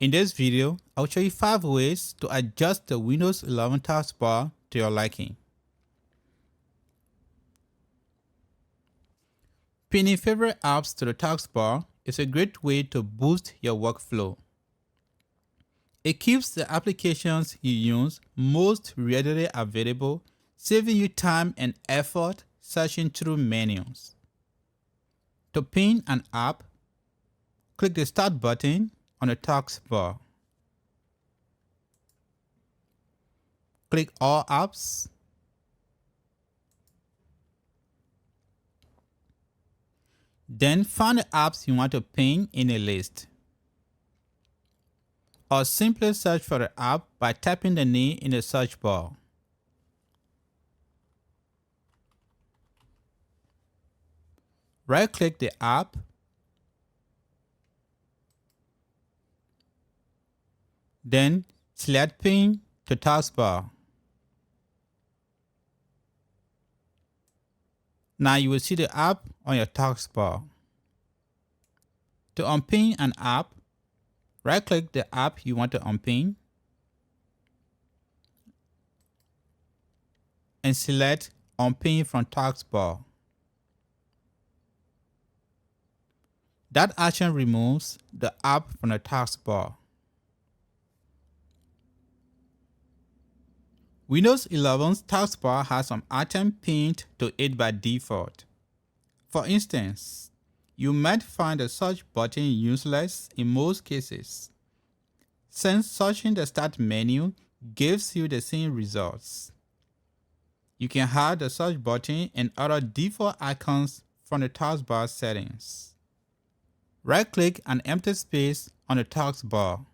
In this video, I'll show you 5 ways to adjust the Windows 11 taskbar to your liking. Pinning favorite apps to the taskbar is a great way to boost your workflow. It keeps the applications you use most readily available, saving you time and effort searching through menus. To pin an app, click the Start button on the taskbar. Click All Apps. Then find the apps you want to pin in a list. Or simply search for the app by typing the name in the search bar. Right-click the app. Then select Pin to Taskbar. Now you will see the app on your taskbar. To unpin an app, right-click the app you want to unpin and select Unpin from Taskbar. That action removes the app from the taskbar. Windows 11's taskbar has some items pinned to it by default. For instance, you might find the search button useless in most cases, since searching the Start menu gives you the same results. You can hide the search button and other default icons from the taskbar settings. Right-click an empty space on the taskbar.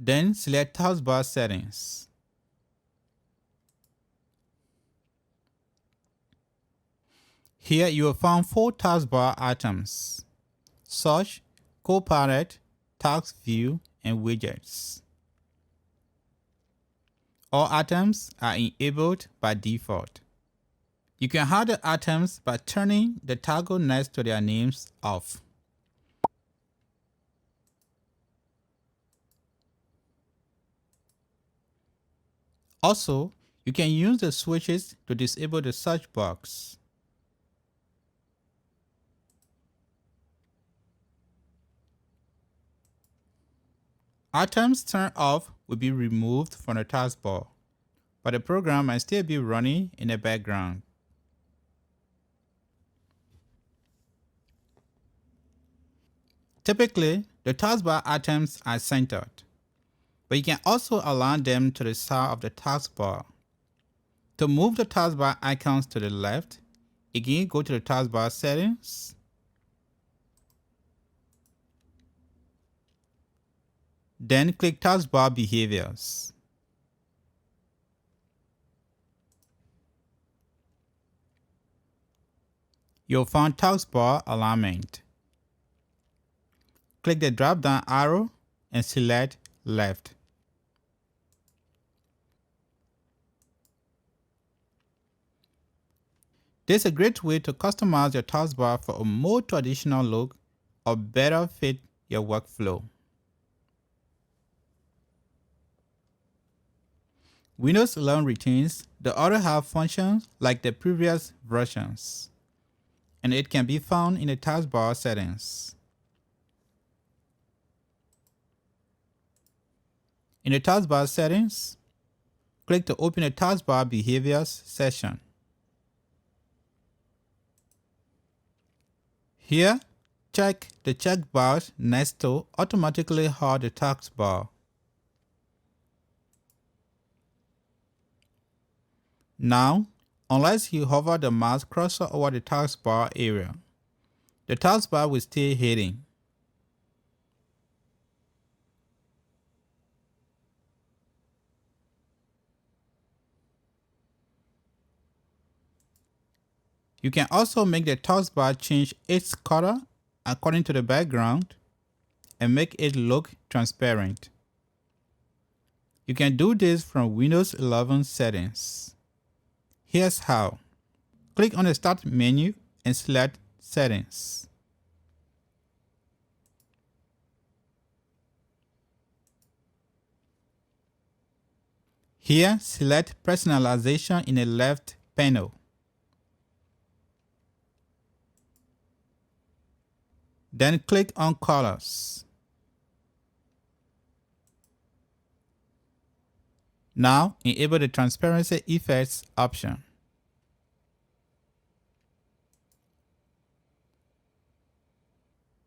Then select Taskbar Settings. Here you will find 4 taskbar items: Search, Copilot, Task View, and Widgets. All items are enabled by default. You can hide the items by turning the toggle next to their names off. Also, you can use the switches to disable the search box. Items turned off will be removed from the taskbar, but the program might still be running in the background. Typically, the taskbar items are centered, but you can also align them to the side of the taskbar. To move the taskbar icons to the left, again go to the taskbar settings. Then click Taskbar Behaviors. You'll find Taskbar Alignment. Click the drop-down arrow and select Left. This is a great way to customize your taskbar for a more traditional look or better fit your workflow. Windows 11 retains the other half functions like the previous versions, and it can be found in the taskbar settings. In the taskbar settings, click to open the Taskbar Behaviors section. Here, check the checkbox next to automatically hide the taskbar. Now, unless you hover the mouse cursor over the taskbar area, the taskbar will stay hidden. You can also make the taskbar change its color according to the background and make it look transparent. You can do this from Windows 11 settings. Here's how. Click on the Start menu and select Settings. Here, select Personalization in the left panel. Then click on Colors. Now, enable the Transparency Effects option.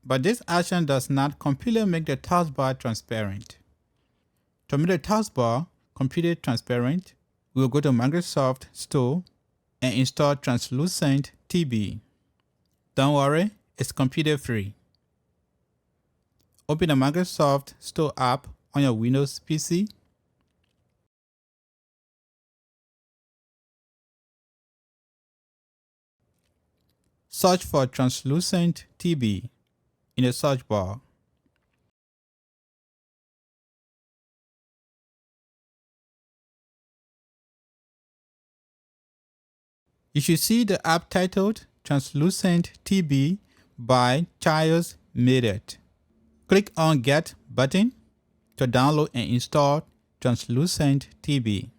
But this action does not completely make the taskbar transparent. To make the taskbar completely transparent, we will go to Microsoft Store and install Translucent TB. Don't worry, it's completely free. Open the Microsoft Store app on your Windows PC. Search for Translucent TB in the search bar. You should see the app titled Translucent TB by Chios Made It. Click on Get button to download and install Translucent TB.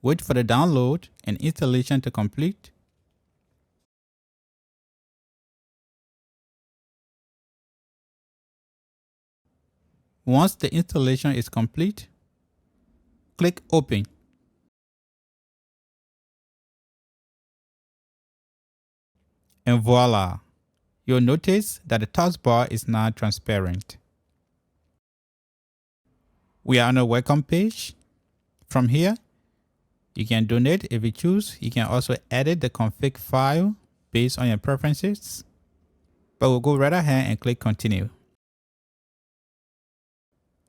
Wait for the download and installation to complete. Once the installation is complete, click Open. And voila! You'll notice that the taskbar is now transparent. We are on a welcome page. From here, you can donate if you choose. You can also edit the config file based on your preferences. But we'll go right ahead and click Continue.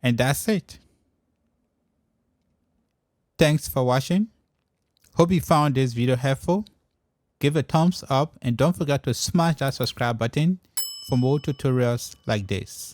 And that's it. Thanks for watching. Hope you found this video helpful. Give a thumbs up and don't forget to smash that subscribe button for more tutorials like this.